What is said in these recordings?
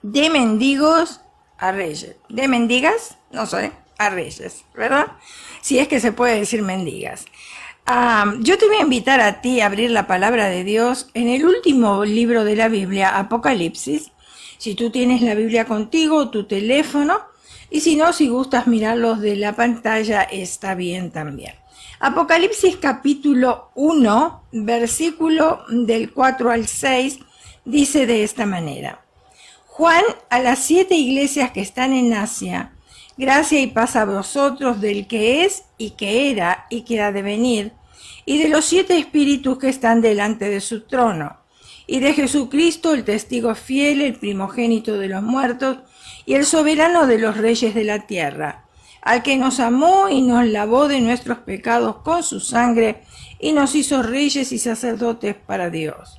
de mendigos a reyes. De mendigas, no sé, a reyes, ¿verdad? Si es que se puede decir mendigas. Yo te voy a invitar a ti a abrir la palabra de Dios en el último libro de la Biblia, Apocalipsis. Si tú tienes la Biblia contigo, tu teléfono, y si no, si gustas mirarlos de la pantalla, está bien también. Apocalipsis capítulo 1, versículo del 4 al 6, dice de esta manera: Juan, a las 7 iglesias que están en Asia, gracia y paz a vosotros del que es y que era y que ha de venir, y de los 7 espíritus que están delante de su trono, y de Jesucristo, el testigo fiel, el primogénito de los muertos, y el soberano de los reyes de la tierra, al que nos amó y nos lavó de nuestros pecados con su sangre, y nos hizo reyes y sacerdotes para Dios,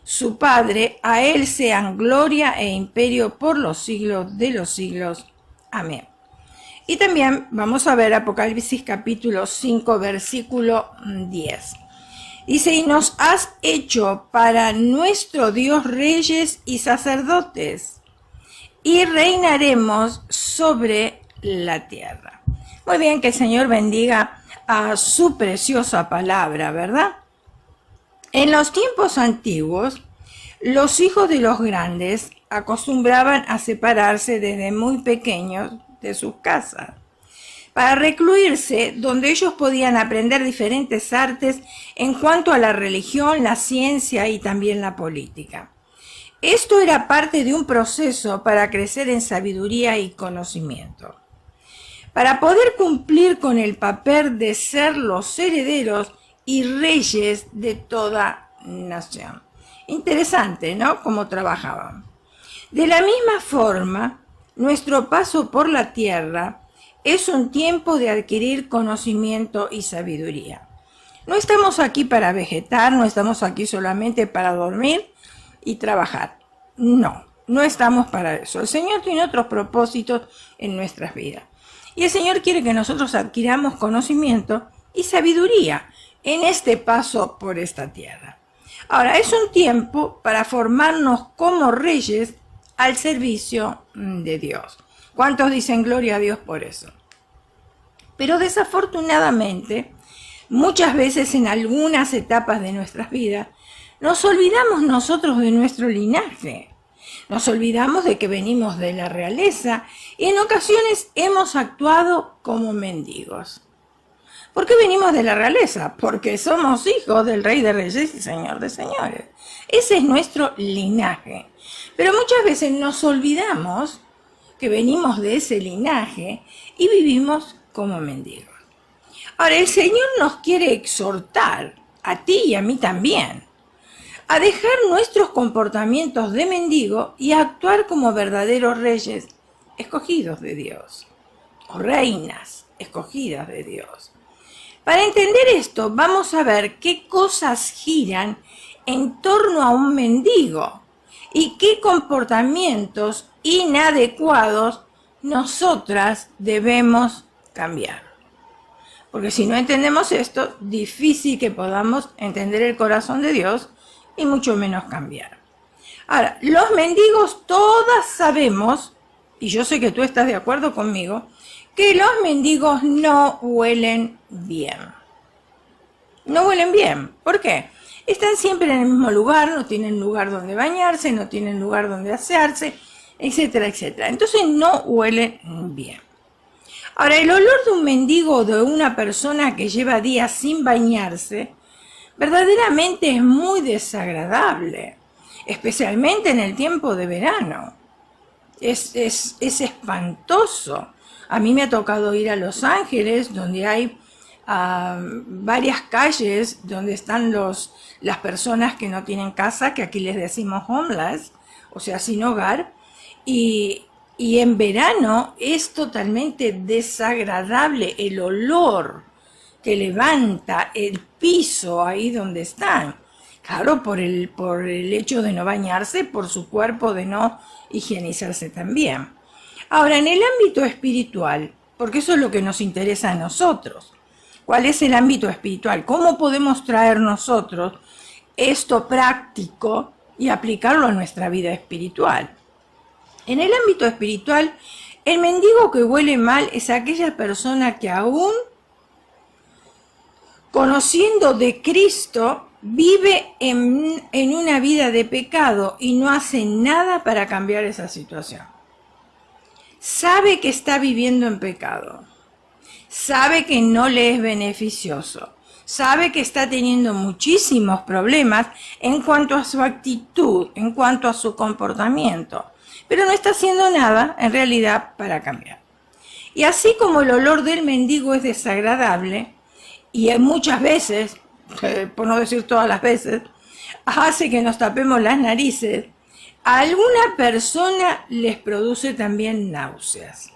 su Padre. A él sean gloria e imperio por los siglos de los siglos. Amén. Y también vamos a ver Apocalipsis capítulo 5, versículo 10. Dice: y nos has hecho para nuestro Dios reyes y sacerdotes, y reinaremos sobre la tierra. Muy bien, que el Señor bendiga a su preciosa palabra, ¿verdad? En los tiempos antiguos, los hijos de los grandes acostumbraban a separarse desde muy pequeños de sus casas, para recluirse donde ellos podían aprender diferentes artes en cuanto a la religión, la ciencia y también la política. Esto era parte de un proceso para crecer en sabiduría y conocimiento, para poder cumplir con el papel de ser los herederos y reyes de toda nación. Interesante, ¿no?, cómo trabajaban. De la misma forma, nuestro paso por la tierra es un tiempo de adquirir conocimiento y sabiduría. No estamos aquí para vegetar, no estamos aquí solamente para dormir y trabajar. No, no estamos para eso. El Señor tiene otros propósitos en nuestras vidas. Y el Señor quiere que nosotros adquiramos conocimiento y sabiduría en este paso por esta tierra. Ahora, es un tiempo para formarnos como reyes al servicio de Dios. ¿Cuántos dicen gloria a Dios por eso? Pero desafortunadamente, muchas veces en algunas etapas de nuestras vidas, nos olvidamos nosotros de nuestro linaje. Nos olvidamos de que venimos de la realeza y en ocasiones hemos actuado como mendigos. ¿Por qué venimos de la realeza? Porque somos hijos del Rey de Reyes y Señor de Señores. Ese es nuestro linaje. Pero muchas veces nos olvidamos que venimos de ese linaje y vivimos como mendigos. Ahora, el Señor nos quiere exhortar, a ti y a mí también, a dejar nuestros comportamientos de mendigo y a actuar como verdaderos reyes escogidos de Dios, o reinas escogidas de Dios. Para entender esto, vamos a ver qué cosas giran en torno a un mendigo y qué comportamientos inadecuados nosotras debemos cambiar. Porque si no entendemos esto, difícil que podamos entender el corazón de Dios y mucho menos cambiar. Ahora, los mendigos, todas sabemos, y yo sé que tú estás de acuerdo conmigo, que los mendigos no huelen bien. No huelen bien. ¿Por qué? Están siempre en el mismo lugar, no tienen lugar donde bañarse, no tienen lugar donde asearse, etcétera, etcétera. Entonces no huelen bien. Ahora, el olor de un mendigo o de una persona que lleva días sin bañarse, verdaderamente es muy desagradable, especialmente en el tiempo de verano. Es espantoso. A mí me ha tocado ir a Los Ángeles, donde hay varias calles donde están las personas que no tienen casa, que aquí les decimos homeless, o sea, sin hogar, y en verano es totalmente desagradable el olor que levanta el piso ahí donde están. Claro, por el hecho de no bañarse, por su cuerpo de no higienizarse también. Ahora, en el ámbito espiritual, porque eso es lo que nos interesa a nosotros, ¿cuál es el ámbito espiritual? ¿Cómo podemos traer nosotros esto práctico y aplicarlo a nuestra vida espiritual? En el ámbito espiritual, el mendigo que huele mal es aquella persona que aún conociendo de Cristo vive en una vida de pecado y no hace nada para cambiar esa situación. Sabe que está viviendo en pecado, sabe que no le es beneficioso, sabe que está teniendo muchísimos problemas en cuanto a su actitud, en cuanto a su comportamiento, pero no está haciendo nada en realidad para cambiar. Y así como el olor del mendigo es desagradable, y muchas veces, por no decir todas las veces, hace que nos tapemos las narices, a alguna persona les produce también náuseas.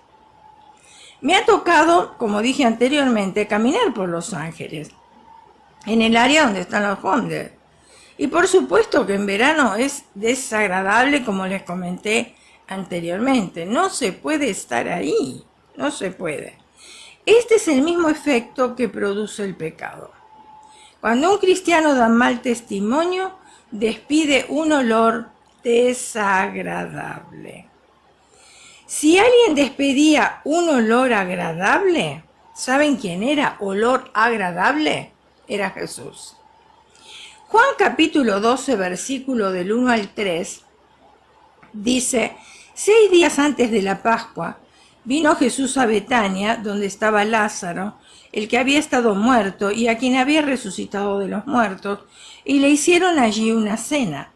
Me ha tocado, como dije anteriormente, caminar por Los Ángeles, en el área donde están los Hondes. Y por supuesto que en verano es desagradable, como les comenté anteriormente. No se puede estar ahí, no se puede. Este es el mismo efecto que produce el pecado. Cuando un cristiano da mal testimonio, despide un olor desagradable. Si alguien despedía un olor agradable, ¿saben quién era olor agradable? Era Jesús. Juan capítulo 12, versículo del 1 al 3, dice: 6 días antes de la Pascua, vino Jesús a Betania, donde estaba Lázaro, el que había estado muerto y a quien había resucitado de los muertos, y le hicieron allí una cena.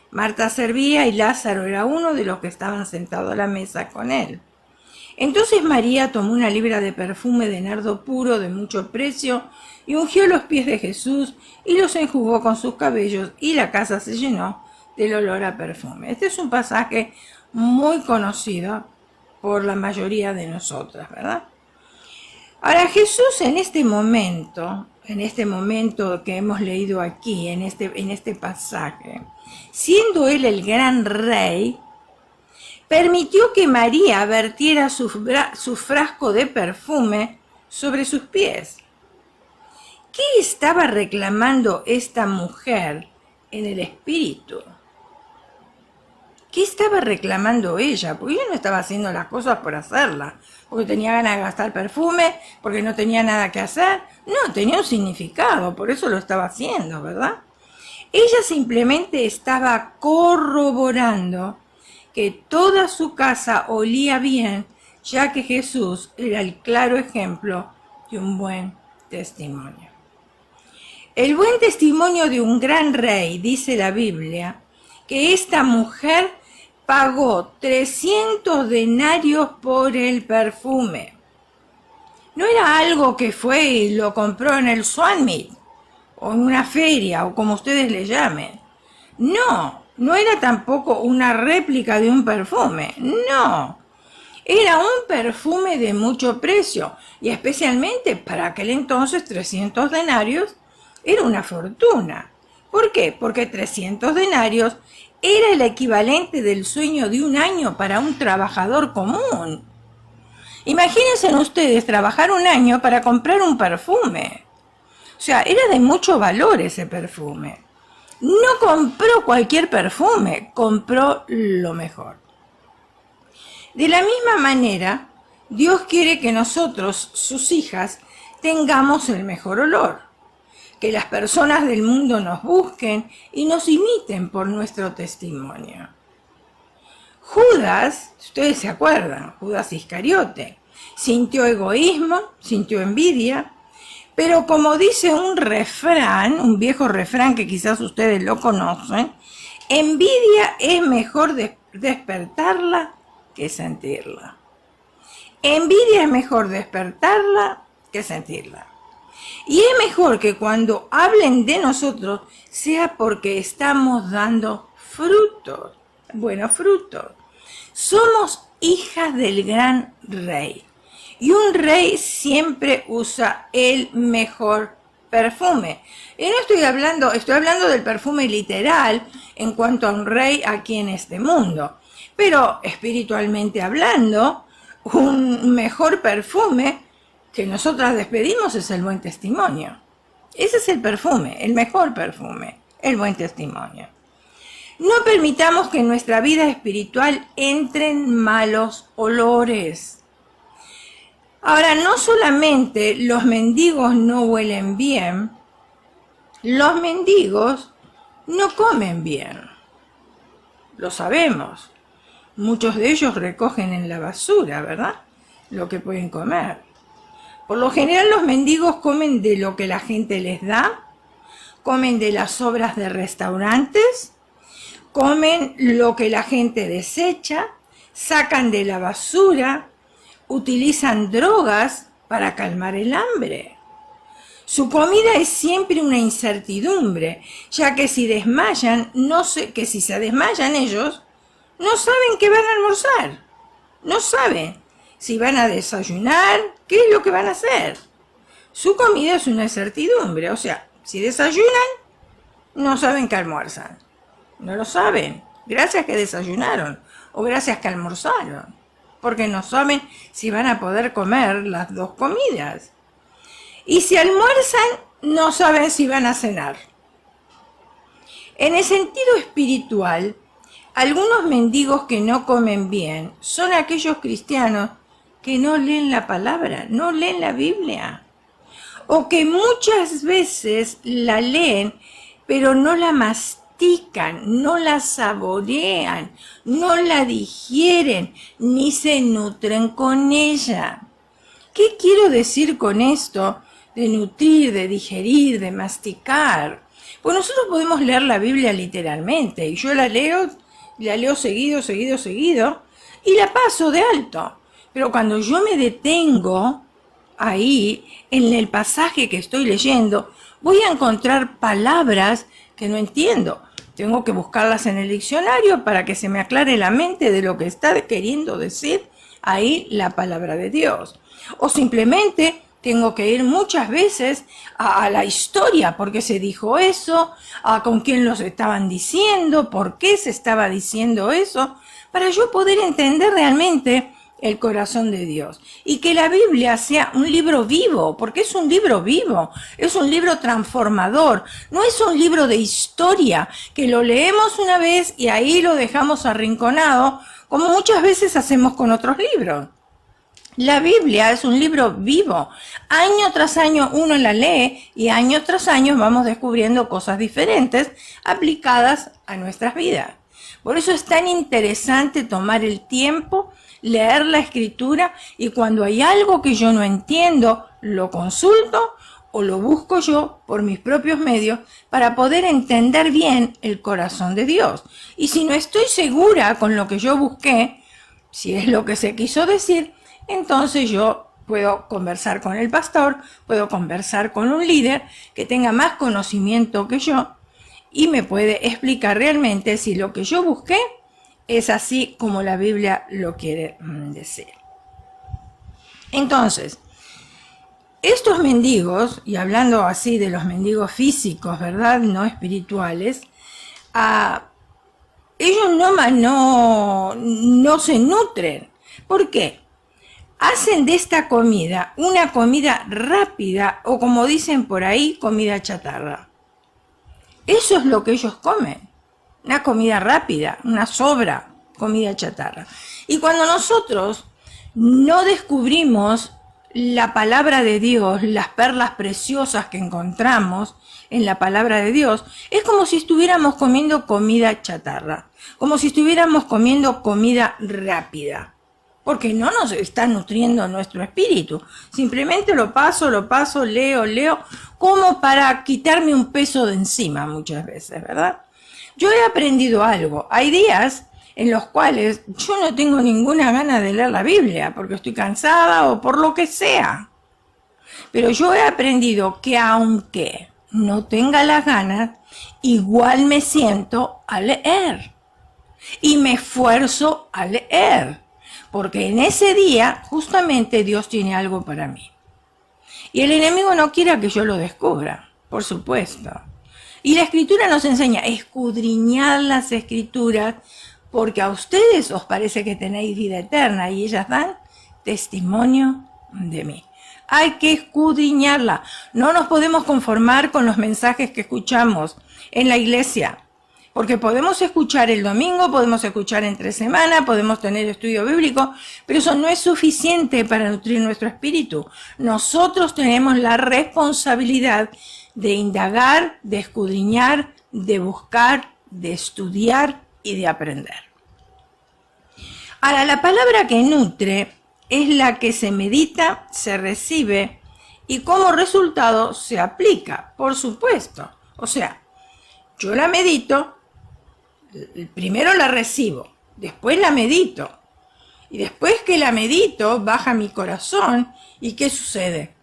Marta servía y Lázaro era uno de los que estaban sentados a la mesa con él. Entonces María tomó una libra de perfume de nardo puro de mucho precio y ungió los pies de Jesús y los enjugó con sus cabellos, y la casa se llenó del olor a perfume. Este es un pasaje muy conocido por la mayoría de nosotras, ¿verdad? Ahora, Jesús en este momento que hemos leído aquí, en este pasaje, siendo él el gran rey, permitió que María vertiera su frasco de perfume sobre sus pies. ¿Qué estaba reclamando esta mujer en el espíritu? ¿Qué estaba reclamando ella? Porque ella no estaba haciendo las cosas por hacerlas, porque tenía ganas de gastar perfume, porque no tenía nada que hacer. No, tenía un significado, por eso lo estaba haciendo, ¿verdad? Ella simplemente estaba corroborando que toda su casa olía bien, ya que Jesús era el claro ejemplo de un buen testimonio. El buen testimonio de un gran rey, dice la Biblia, que esta mujer pagó 300 denarios por el perfume. No era algo que fue y lo compró en el Swan Meet, o en una feria, o como ustedes le llamen. No, no era tampoco una réplica de un perfume, no. Era un perfume de mucho precio, y especialmente para aquel entonces 300 denarios era una fortuna. ¿Por qué? Porque 300 denarios era el equivalente del sueño de un año para un trabajador común. Imagínense ustedes trabajar un año para comprar un perfume. O sea, era de mucho valor ese perfume. No compró cualquier perfume, compró lo mejor. De la misma manera, Dios quiere que nosotros, sus hijas, tengamos el mejor olor. Que las personas del mundo nos busquen y nos imiten por nuestro testimonio. Judas, ustedes se acuerdan, Judas Iscariote, sintió egoísmo, sintió envidia, pero como dice un refrán, un viejo refrán que quizás ustedes lo conocen, envidia es mejor despertarla que sentirla. Envidia es mejor despertarla que sentirla. Y es mejor que cuando hablen de nosotros sea porque estamos dando frutos, buenos frutos. Somos hijas del gran rey. Y un rey siempre usa el mejor perfume. Y no estoy hablando del perfume literal en cuanto a un rey aquí en este mundo. Pero espiritualmente hablando, un mejor perfume que nosotras despedimos es el buen testimonio. Ese es el perfume, el mejor perfume, el buen testimonio. No permitamos que en nuestra vida espiritual entren malos olores. Ahora, no solamente los mendigos no huelen bien, los mendigos no comen bien. Lo sabemos. Muchos de ellos recogen en la basura, ¿verdad? Lo que pueden comer. Por lo general los mendigos comen de lo que la gente les da, comen de las sobras de restaurantes, comen lo que la gente desecha, sacan de la basura, utilizan drogas para calmar el hambre. Su comida es siempre una incertidumbre, ya que si se desmayan ellos, no saben qué van a almorzar, no saben si van a desayunar, qué es lo que van a hacer. Su comida es una incertidumbre, o sea, si desayunan, no saben qué almuerzan, no lo saben, gracias que desayunaron o gracias que almorzaron, porque no saben si van a poder comer las dos comidas. Y si almuerzan, no saben si van a cenar. En el sentido espiritual, algunos mendigos que no comen bien son aquellos cristianos que no leen la palabra, no leen la Biblia, o que muchas veces la leen, pero no la mastican, no la saborean, no la digieren, ni se nutren con ella. ¿Qué quiero decir con esto de nutrir, de digerir, de masticar? Pues nosotros podemos leer la Biblia literalmente, y yo la leo seguido, y la paso de alto. Pero cuando yo me detengo ahí, en el pasaje que estoy leyendo, voy a encontrar palabras que no entiendo. Tengo que buscarlas en el diccionario para que se me aclare la mente de lo que está queriendo decir ahí la palabra de Dios. O simplemente tengo que ir muchas veces a la historia, por qué se dijo eso, con quién los estaban diciendo, por qué se estaba diciendo eso, para yo poder entender realmente el corazón de Dios. Y que la Biblia sea un libro vivo, porque es un libro vivo, es un libro transformador, no es un libro de historia, que lo leemos una vez y ahí lo dejamos arrinconado, como muchas veces hacemos con otros libros. La Biblia es un libro vivo. Año tras año uno la lee y año tras año vamos descubriendo cosas diferentes aplicadas a nuestras vidas. Por eso es tan interesante tomar el tiempo, leer la Escritura, y cuando hay algo que yo no entiendo, lo consulto o lo busco yo por mis propios medios para poder entender bien el corazón de Dios. Y si no estoy segura con lo que yo busqué, si es lo que se quiso decir, entonces yo puedo conversar con el pastor, puedo conversar con un líder que tenga más conocimiento que yo y me puede explicar realmente si lo que yo busqué es así como la Biblia lo quiere decir. Entonces, estos mendigos, y hablando así de los mendigos físicos, ¿verdad? No espirituales, ellos no se nutren. ¿Por qué? Hacen de esta comida una comida rápida, o como dicen por ahí, comida chatarra. Eso es lo que ellos comen, una comida rápida, una sobra, comida chatarra. Y cuando nosotros no descubrimos la palabra de Dios, las perlas preciosas que encontramos en la palabra de Dios, es como si estuviéramos comiendo comida chatarra, como si estuviéramos comiendo comida rápida. Porque no nos está nutriendo nuestro espíritu. Simplemente lo paso, leo, como para quitarme un peso de encima muchas veces, ¿verdad? Yo he aprendido algo. Hay días en los cuales yo no tengo ninguna gana de leer la Biblia, porque estoy cansada o por lo que sea. Pero yo he aprendido que aunque no tenga las ganas, igual me siento a leer. Y me esfuerzo a leer. Porque en ese día, justamente, Dios tiene algo para mí. Y el enemigo no quiere que yo lo descubra, por supuesto. Y la Escritura nos enseña a escudriñar las Escrituras, porque a ustedes os parece que tenéis vida eterna, y ellas dan testimonio de mí. Hay que escudriñarla. No nos podemos conformar con los mensajes que escuchamos en la iglesia. Porque podemos escuchar el domingo, podemos escuchar entre semana, podemos tener estudio bíblico, pero eso no es suficiente para nutrir nuestro espíritu. Nosotros tenemos la responsabilidad de indagar, de escudriñar, de buscar, de estudiar y de aprender. Ahora, la palabra que nutre es la que se medita, se recibe y como resultado se aplica, por supuesto. O sea, yo la medito, primero la recibo, después la medito. Y después que la medito, baja mi corazón. ¿Y qué sucede?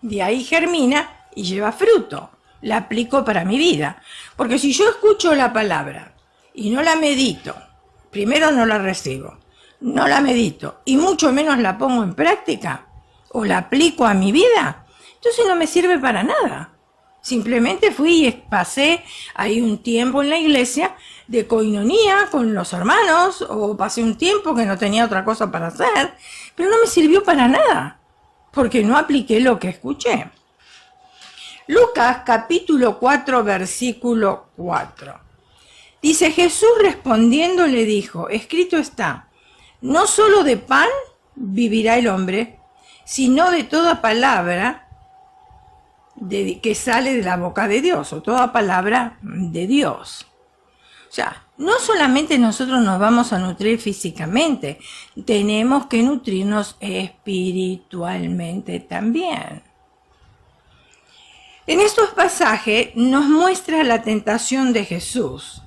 De ahí germina y lleva fruto. La aplico para mi vida. Porque si yo escucho la palabra y no la medito, primero no la recibo, no la medito y mucho menos la pongo en práctica o la aplico a mi vida, entonces no me sirve para nada. Simplemente fui y pasé ahí un tiempo en la iglesia de coinonía con los hermanos, o pasé un tiempo que no tenía otra cosa para hacer, pero no me sirvió para nada, porque no apliqué lo que escuché. Lucas capítulo 4, versículo 4. Dice, Jesús respondiendo le dijo, escrito está, no solo de pan vivirá el hombre, sino de toda palabra que sale de la boca de Dios, o toda palabra de Dios. O sea, no solamente nosotros nos vamos a nutrir físicamente, tenemos que nutrirnos espiritualmente también. En estos pasajes nos muestra la tentación de Jesús,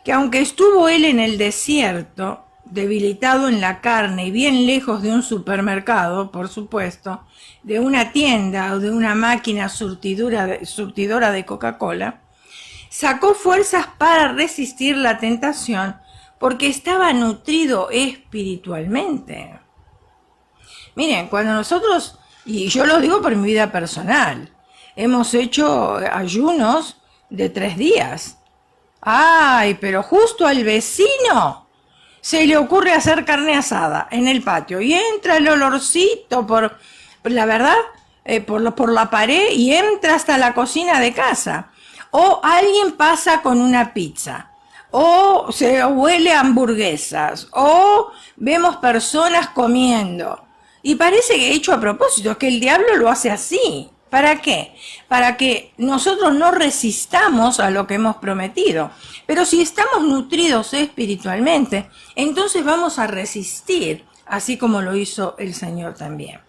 que aunque estuvo él en el desierto, debilitado en la carne y bien lejos de un supermercado, por supuesto, de una tienda o de una máquina surtidora de Coca-Cola, sacó fuerzas para resistir la tentación porque estaba nutrido espiritualmente. Miren, cuando nosotros, y yo lo digo por mi vida personal, hemos hecho ayunos de 3 días. ¡Ay, pero justo al vecino se le ocurre hacer carne asada en el patio y entra el olorcito por la verdad, por la pared y entra hasta la cocina de casa? O alguien pasa con una pizza, o se huele a hamburguesas, o vemos personas comiendo. Y parece que hecho a propósito, que el diablo lo hace así. ¿Para qué? Para que nosotros no resistamos a lo que hemos prometido. Pero si estamos nutridos espiritualmente, entonces vamos a resistir, así como lo hizo el Señor también.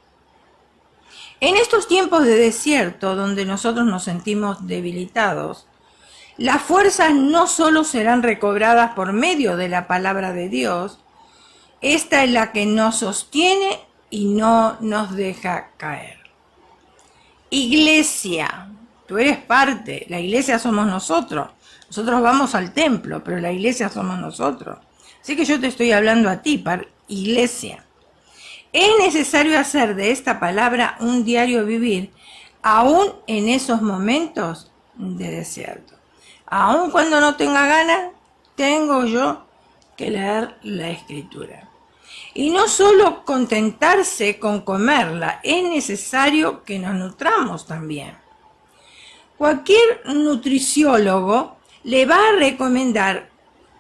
En estos tiempos de desierto, donde nosotros nos sentimos debilitados, las fuerzas no solo serán recobradas por medio de la palabra de Dios, esta es la que nos sostiene y no nos deja caer. Iglesia, tú eres parte, la iglesia somos nosotros. Nosotros vamos al templo, pero la iglesia somos nosotros. Así que yo te estoy hablando a ti, iglesia. Es necesario hacer de esta palabra un diario vivir, aún en esos momentos de desierto. Aún cuando no tenga ganas, tengo yo que leer la Escritura. Y no solo contentarse con comerla, es necesario que nos nutramos también. Cualquier nutriciólogo le va a recomendar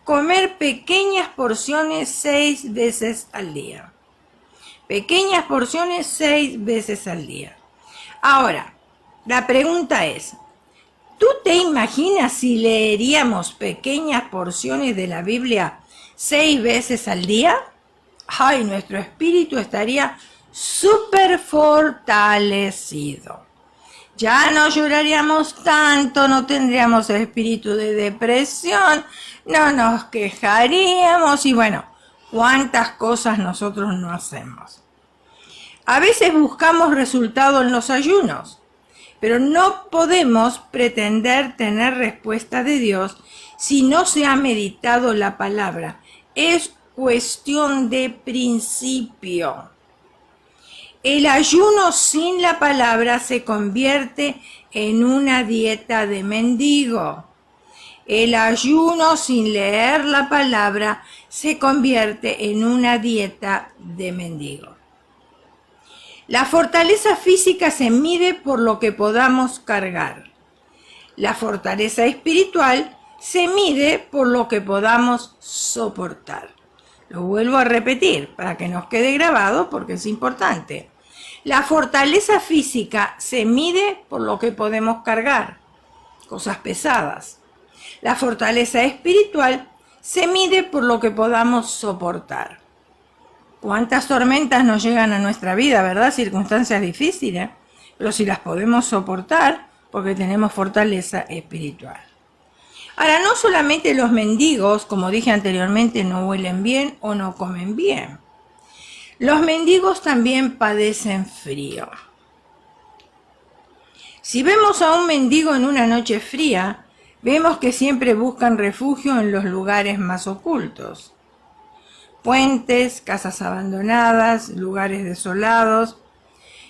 comer pequeñas porciones 6 veces al día. Pequeñas porciones 6 veces al día. Ahora, la pregunta es, ¿tú te imaginas si leeríamos pequeñas porciones de la Biblia 6 veces al día? Ay, nuestro espíritu estaría súper fortalecido. Ya no lloraríamos tanto, no tendríamos espíritu de depresión, no nos quejaríamos y bueno, cuántas cosas nosotros no hacemos. A veces buscamos resultados en los ayunos, pero no podemos pretender tener respuesta de Dios si no se ha meditado la palabra. Es cuestión de principio. El ayuno sin la palabra se convierte en una dieta de mendigo. El ayuno sin leer la palabra se convierte en una dieta de mendigo. La fortaleza física se mide por lo que podamos cargar. La fortaleza espiritual se mide por lo que podamos soportar. Lo vuelvo a repetir para que nos quede grabado porque es importante. La fortaleza física se mide por lo que podemos cargar, cosas pesadas. La fortaleza espiritual se mide por lo que podamos soportar. ¿Cuántas tormentas nos llegan a nuestra vida, verdad? Circunstancias difíciles, pero si las podemos soportar, porque tenemos fortaleza espiritual. Ahora, no solamente los mendigos, como dije anteriormente, no huelen bien o no comen bien. Los mendigos también padecen frío. Si vemos a un mendigo en una noche fría, vemos que siempre buscan refugio en los lugares más ocultos. Puentes, casas abandonadas, lugares desolados.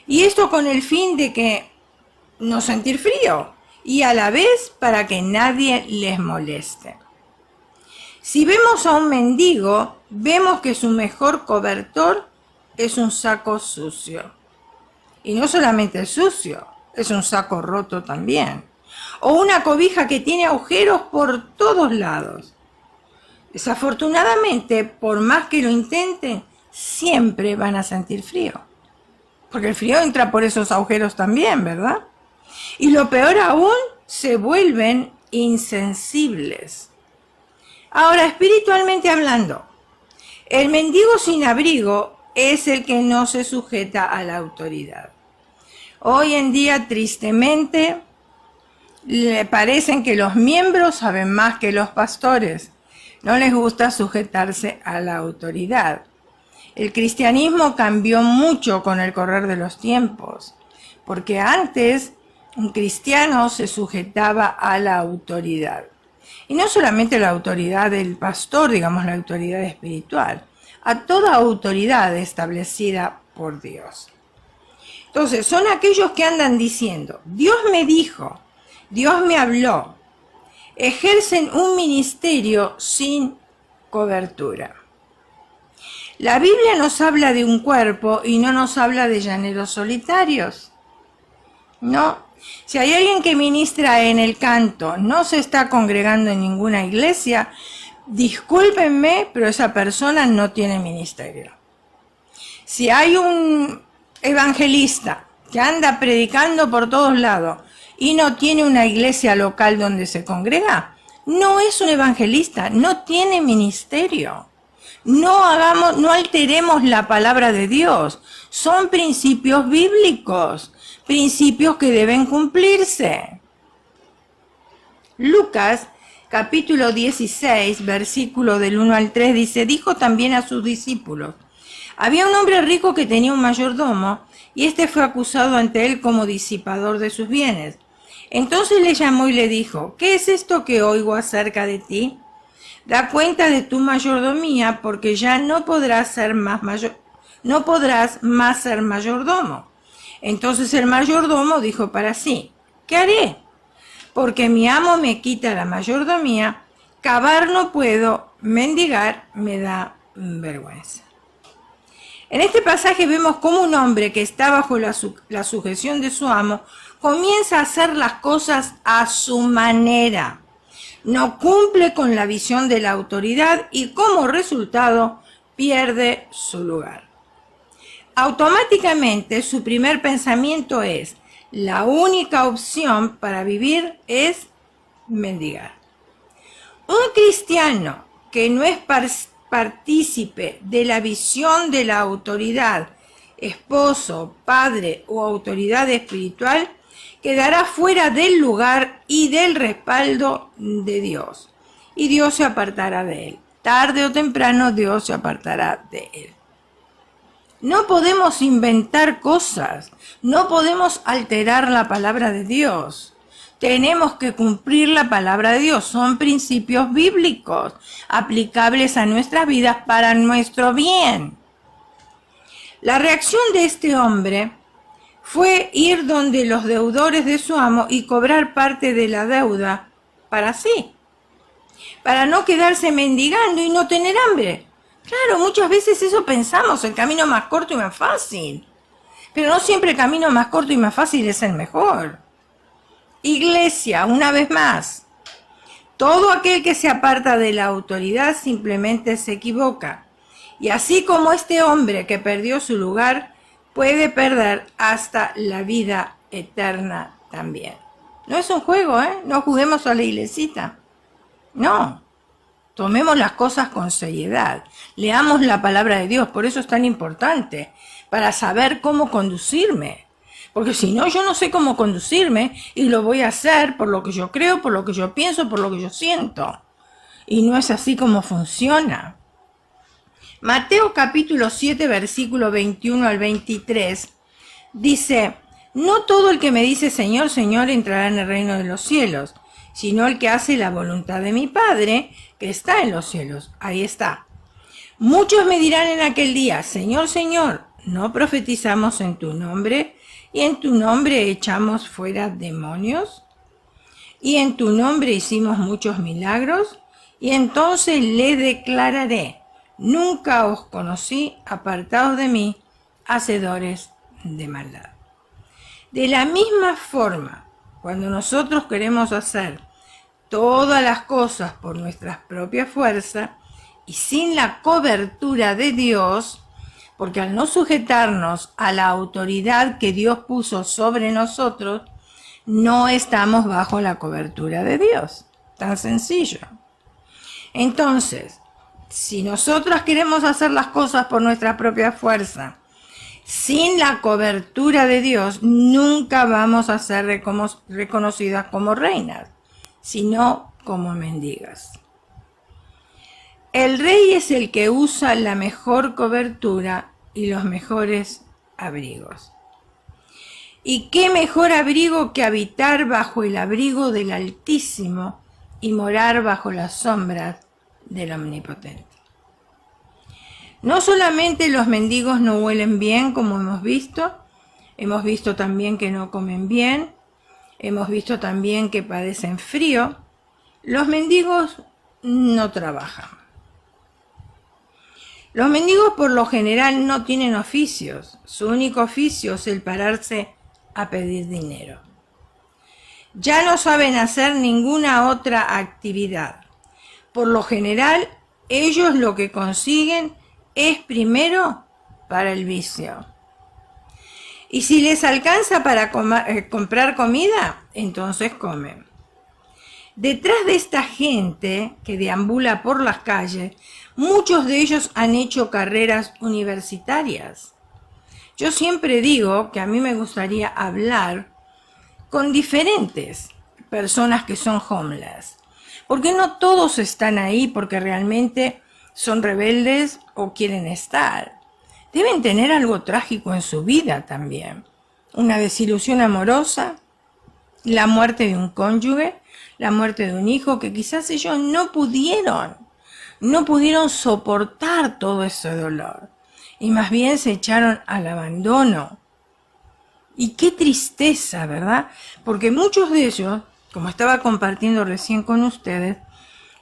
Y esto con el fin de que no sentir frío y a la vez para que nadie les moleste. Si vemos a un mendigo, vemos que su mejor cobertor es un saco sucio. Y no solamente sucio, es un saco roto también. O una cobija que tiene agujeros por todos lados. Desafortunadamente, por más que lo intenten, siempre van a sentir frío. Porque el frío entra por esos agujeros también, ¿verdad? Y lo peor aún, se vuelven insensibles. Ahora, espiritualmente hablando, el mendigo sin abrigo es el que no se sujeta a la autoridad. Hoy en día, tristemente, le parecen que los miembros saben más que los pastores. No les gusta sujetarse a la autoridad. El cristianismo cambió mucho con el correr de los tiempos, porque antes un cristiano se sujetaba a la autoridad. Y no solamente la autoridad del pastor, digamos la autoridad espiritual, a toda autoridad establecida por Dios. Entonces, son aquellos que andan diciendo, Dios me dijo, Dios me habló, ejercen un ministerio sin cobertura. La Biblia nos habla de un cuerpo y no nos habla de llaneros solitarios. No, si hay alguien que ministra en el canto, no se está congregando en ninguna iglesia, discúlpenme, pero esa persona no tiene ministerio. Si hay un evangelista que anda predicando por todos lados y no tiene una iglesia local donde se congrega, no es un evangelista, no tiene ministerio. No alteremos la palabra de Dios. Son principios bíblicos, principios que deben cumplirse. Lucas, capítulo 16, versículo del 1 al 3, dice, dijo también a sus discípulos, había un hombre rico que tenía un mayordomo, y éste fue acusado ante él como disipador de sus bienes. Entonces le llamó y le dijo, ¿qué es esto que oigo acerca de ti? Da cuenta de tu mayordomía, porque ya no podrás más ser mayordomo. Entonces el mayordomo dijo para sí, ¿qué haré? Porque mi amo me quita la mayordomía, cavar no puedo, mendigar me da vergüenza. En este pasaje vemos cómo un hombre que está bajo la sujeción de su amo comienza a hacer las cosas a su manera. No cumple con la visión de la autoridad y como resultado pierde su lugar. Automáticamente su primer pensamiento es, la única opción para vivir es mendigar. Un cristiano que no es partícipe de la visión de la autoridad, esposo, padre o autoridad espiritual, quedará fuera del lugar y del respaldo de Dios. Y Dios se apartará de él. Tarde o temprano Dios se apartará de él. No podemos inventar cosas. No podemos alterar la palabra de Dios. Tenemos que cumplir la palabra de Dios. Son principios bíblicos aplicables a nuestras vidas para nuestro bien. La reacción de este hombre fue ir donde los deudores de su amo y cobrar parte de la deuda para sí, para no quedarse mendigando y no tener hambre. Claro, muchas veces eso pensamos, el camino más corto y más fácil, pero no siempre el camino más corto y más fácil es el mejor. Iglesia, una vez más, Todo aquel que se aparta de la autoridad simplemente se equivoca. Y así como este hombre que perdió su lugar, puede perder hasta la vida eterna también. No es un juego, ¿eh? No juguemos a la iglesita. No. Tomemos las cosas con seriedad. Leamos la palabra de Dios. Por eso es tan importante. Para saber cómo conducirme. Porque si no, yo no sé cómo conducirme y lo voy a hacer por lo que yo creo, por lo que yo pienso, por lo que yo siento. Y no es así como funciona. Mateo capítulo 7, versículo 21 al 23, dice, no todo el que me dice Señor, Señor entrará en el reino de los cielos, sino el que hace la voluntad de mi Padre que está en los cielos. Ahí está. Muchos me dirán en aquel día, Señor, Señor, ¿no profetizamos en tu nombre? ¿Y en tu nombre echamos fuera demonios? ¿Y en tu nombre hicimos muchos milagros? Y entonces le declararé, nunca os conocí, apartados de mí, hacedores de maldad. De la misma forma, cuando nosotros queremos hacer todas las cosas por nuestras propias fuerzas y sin la cobertura de Dios, porque al no sujetarnos a la autoridad que Dios puso sobre nosotros, no estamos bajo la cobertura de Dios. Tan sencillo. Entonces, si nosotros queremos hacer las cosas por nuestra propia fuerza, sin la cobertura de Dios, nunca vamos a ser reconocidas como reinas, sino como mendigas. El rey es el que usa la mejor cobertura y los mejores abrigos. ¿Y qué mejor abrigo que habitar bajo el abrigo del Altísimo y morar bajo las sombras del Omnipotente? No solamente los mendigos no huelen bien, como hemos visto también que no comen bien, hemos visto también que padecen frío. Los mendigos no trabajan. Los mendigos por lo general no tienen oficios. Su único oficio es el pararse a pedir dinero. Ya no saben hacer ninguna otra actividad. Por lo general, ellos lo que consiguen es primero para el vicio. Y si les alcanza para comprar comida, entonces comen. Detrás de esta gente que deambula por las calles, muchos de ellos han hecho carreras universitarias. Yo siempre digo que a mí me gustaría hablar con diferentes personas que son homeless, porque no todos están ahí porque realmente son rebeldes o quieren estar. Deben tener algo trágico en su vida también. Una desilusión amorosa, la muerte de un cónyuge, la muerte de un hijo que quizás ellos no pudieron soportar todo ese dolor y más bien se echaron al abandono. Y qué tristeza, ¿verdad? Porque muchos de ellos, como estaba compartiendo recién con ustedes,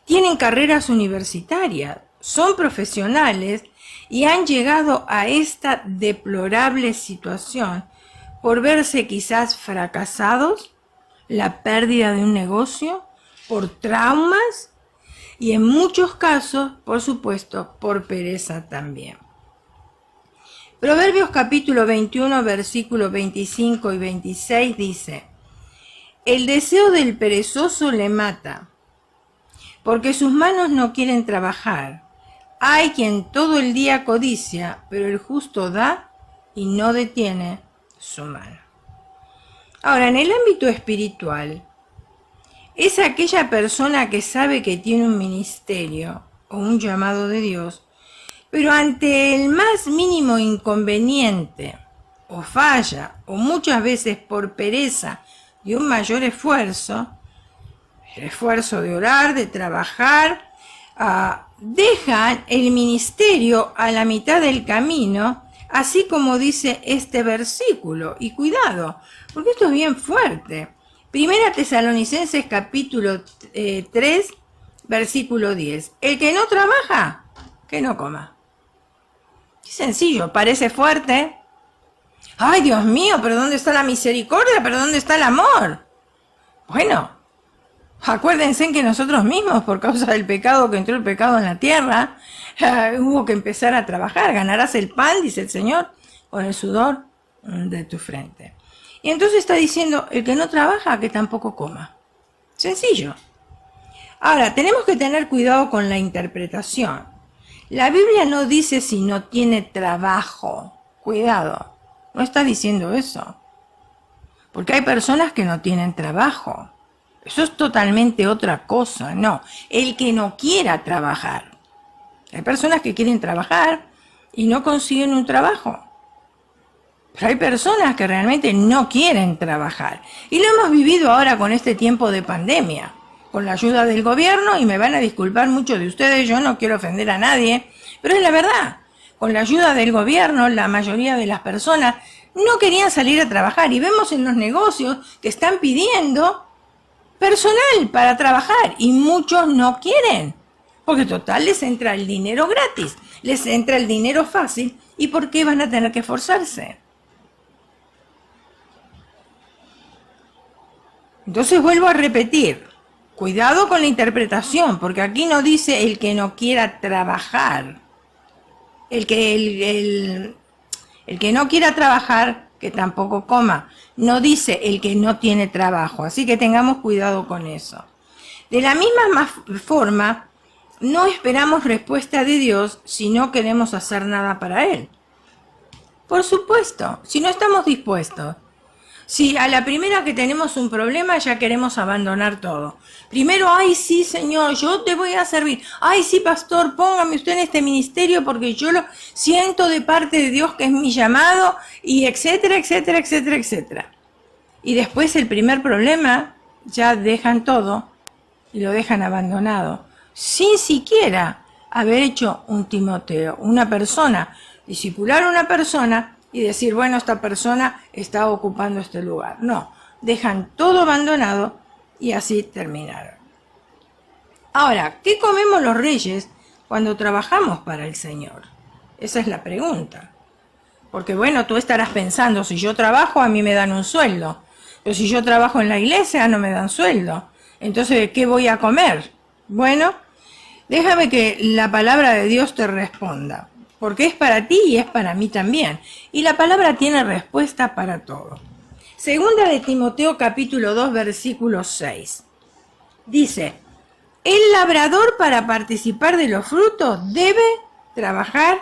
tienen carreras universitarias, son profesionales y han llegado a esta deplorable situación por verse quizás fracasados, la pérdida de un negocio, por traumas y en muchos casos, por supuesto, por pereza también. Proverbios capítulo 21, versículos 25 y 26 dice, el deseo del perezoso le mata, porque sus manos no quieren trabajar. Hay quien todo el día codicia, pero el justo da y no detiene su mano. Ahora, en el ámbito espiritual, es aquella persona que sabe que tiene un ministerio o un llamado de Dios, pero ante el más mínimo inconveniente, o falla, o muchas veces por pereza y un mayor esfuerzo, el esfuerzo de orar, de trabajar, dejan el ministerio a la mitad del camino, así como dice este versículo. Y cuidado, porque esto es bien fuerte. Primera Tesalonicenses capítulo 3, versículo 10. El que no trabaja, que no coma. Qué sencillo, parece fuerte. Ay, Dios mío, pero ¿dónde está la misericordia? ¿Pero dónde está el amor? Bueno, Acuérdense que nosotros mismos, por causa del pecado, que entró el pecado en la tierra, hubo que empezar a trabajar. Ganarás el pan, dice el Señor, con el sudor de tu frente. Y entonces está diciendo, el que no trabaja, que tampoco coma. Sencillo. Ahora, tenemos que tener cuidado con la interpretación. La Biblia no dice si no tiene trabajo. Cuidado, no está diciendo eso. Porque hay personas que no tienen trabajo. Eso es totalmente otra cosa, no. El que no quiera trabajar. Hay personas que quieren trabajar y no consiguen un trabajo. Pero hay personas que realmente no quieren trabajar. Y lo hemos vivido ahora con este tiempo de pandemia, con la ayuda del gobierno, y me van a disculpar muchos de ustedes, yo no quiero ofender a nadie, pero es la verdad. Con la ayuda del gobierno, la mayoría de las personas no querían salir a trabajar. Y vemos en los negocios que están pidiendo personal para trabajar y muchos no quieren, porque total les entra el dinero gratis, les entra el dinero fácil, ¿y por qué van a tener que esforzarse? Entonces vuelvo a repetir, cuidado con la interpretación, porque aquí no dice el que no quiera trabajar, el que no quiera trabajar, que tampoco coma. No dice el que no tiene trabajo, así que tengamos cuidado con eso. De la misma forma, no esperamos respuesta de Dios si no queremos hacer nada para Él. Por supuesto, si no estamos dispuestos. Si a la primera que tenemos un problema ya queremos abandonar todo. Primero, ay sí Señor, yo te voy a servir. Ay sí pastor, póngame usted en este ministerio porque yo lo siento de parte de Dios que es mi llamado, y etcétera, etcétera, etcétera, etcétera. Y después el primer problema, ya dejan todo y lo dejan abandonado, sin siquiera haber hecho un Timoteo, una persona, discipular a una persona y decir, bueno, esta persona está ocupando este lugar. No, dejan todo abandonado y así terminaron. Ahora, ¿qué comemos los reyes cuando trabajamos para el Señor? Esa es la pregunta. Porque bueno, tú estarás pensando, si yo trabajo a mí me dan un sueldo, pero si yo trabajo en la iglesia no me dan sueldo. Entonces, ¿qué voy a comer? Bueno, déjame que la palabra de Dios te responda. Porque es para ti y es para mí también. Y la palabra tiene respuesta para todo. Segunda de Timoteo capítulo 2 versículo 6. Dice, el labrador para participar de los frutos debe trabajar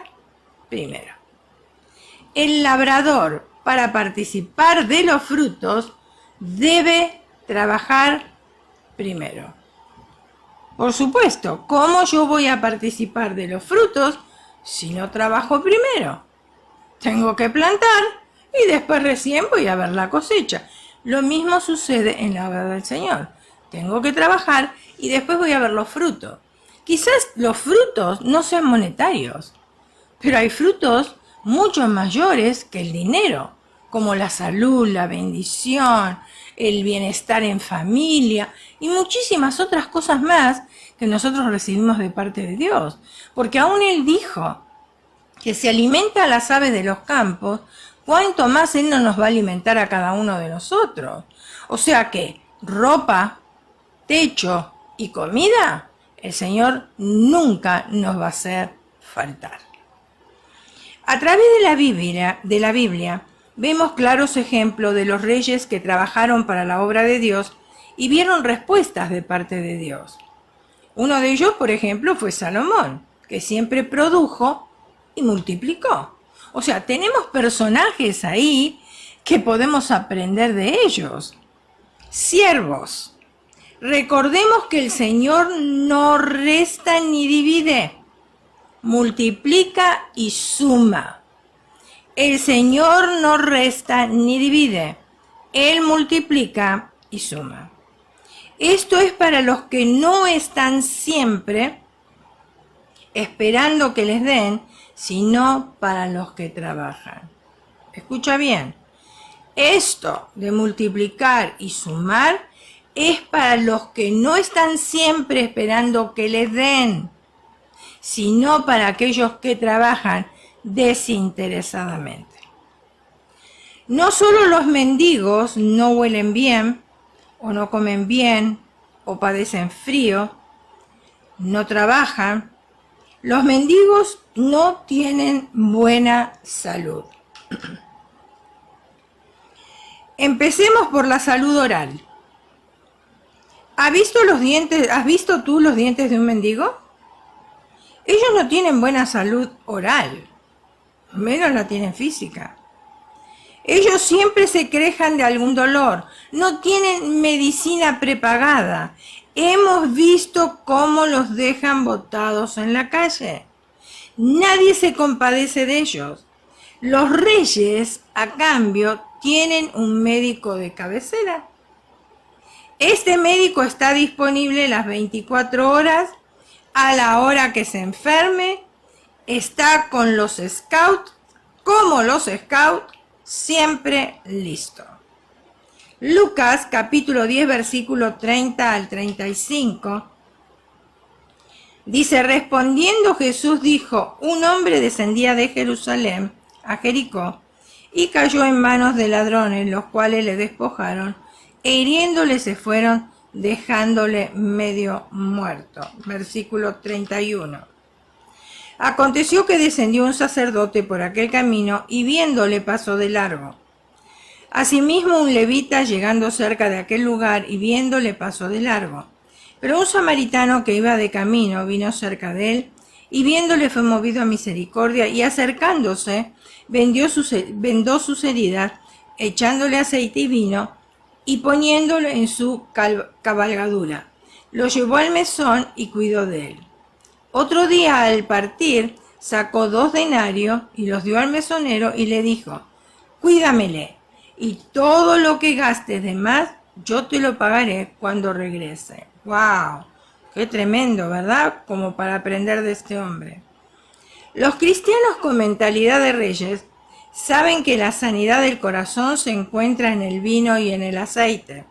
primero. El labrador para participar de los frutos debe trabajar primero. Por supuesto, ¿cómo yo voy a participar de los frutos si no trabajo primero? Tengo que plantar y después recién voy a ver la cosecha. Lo mismo sucede en la obra del Señor. Tengo que trabajar y después voy a ver los frutos. Quizás los frutos no sean monetarios, pero hay frutos mucho mayores que el dinero, como la salud, la bendición, el bienestar en familia y muchísimas otras cosas más que nosotros recibimos de parte de Dios. Porque aún Él dijo que se alimenta a las aves de los campos, ¿cuánto más Él no nos va a alimentar a cada uno de nosotros? O sea que ropa, techo y comida, el Señor nunca nos va a hacer faltar. A través de la Biblia vemos claros ejemplos de los reyes que trabajaron para la obra de Dios y vieron respuestas de parte de Dios. Uno de ellos, por ejemplo, fue Salomón, que siempre produjo y multiplicó. O sea, tenemos personajes ahí que podemos aprender de ellos. Siervos. Recordemos que el Señor no resta ni divide, multiplica y suma. El Señor no resta ni divide, Él multiplica y suma. Esto es para los que no están siempre esperando que les den, sino para los que trabajan. Escucha bien, esto de multiplicar y sumar es para los que no están siempre esperando que les den, sino para aquellos que trabajan desinteresadamente. No solo los mendigos no huelen bien, o no comen bien, o padecen frío, no trabajan. Los mendigos no tienen buena salud. Empecemos por la salud oral. ¿Has visto tú los dientes de un mendigo? Ellos no tienen buena salud oral, menos la tienen física. Ellos siempre se quejan de algún dolor, no tienen medicina prepagada. Hemos visto cómo los dejan botados en la calle. Nadie se compadece de ellos. Los reyes, a cambio, tienen un médico de cabecera. Este médico está disponible las 24 horas, a la hora que se enferme, está con los scouts, como los scouts, siempre listo. Lucas capítulo 10 versículo 30 al 35 dice: respondiendo Jesús dijo, un hombre descendía de Jerusalén a Jericó y cayó en manos de ladrones, los cuales le despojaron e hiriéndole se fueron, dejándole medio muerto. Versículo 31. Aconteció que descendió un sacerdote por aquel camino y viéndole pasó de largo. Asimismo un levita llegando cerca de aquel lugar y viéndole pasó de largo. Pero un samaritano que iba de camino vino cerca de él y viéndole fue movido a misericordia y acercándose vendó sus heridas, echándole aceite y vino y poniéndolo en su cabalgadura. Lo llevó al mesón y cuidó de él. Otro día al partir sacó 2 denarios y los dio al mesonero y le dijo: cuídamele, y todo lo que gastes de más yo te lo pagaré cuando regrese. ¡Wow! ¡Qué tremendo!, ¿verdad? Como para aprender de este hombre. Los cristianos con mentalidad de reyes saben que la sanidad del corazón se encuentra en el vino y en el aceite.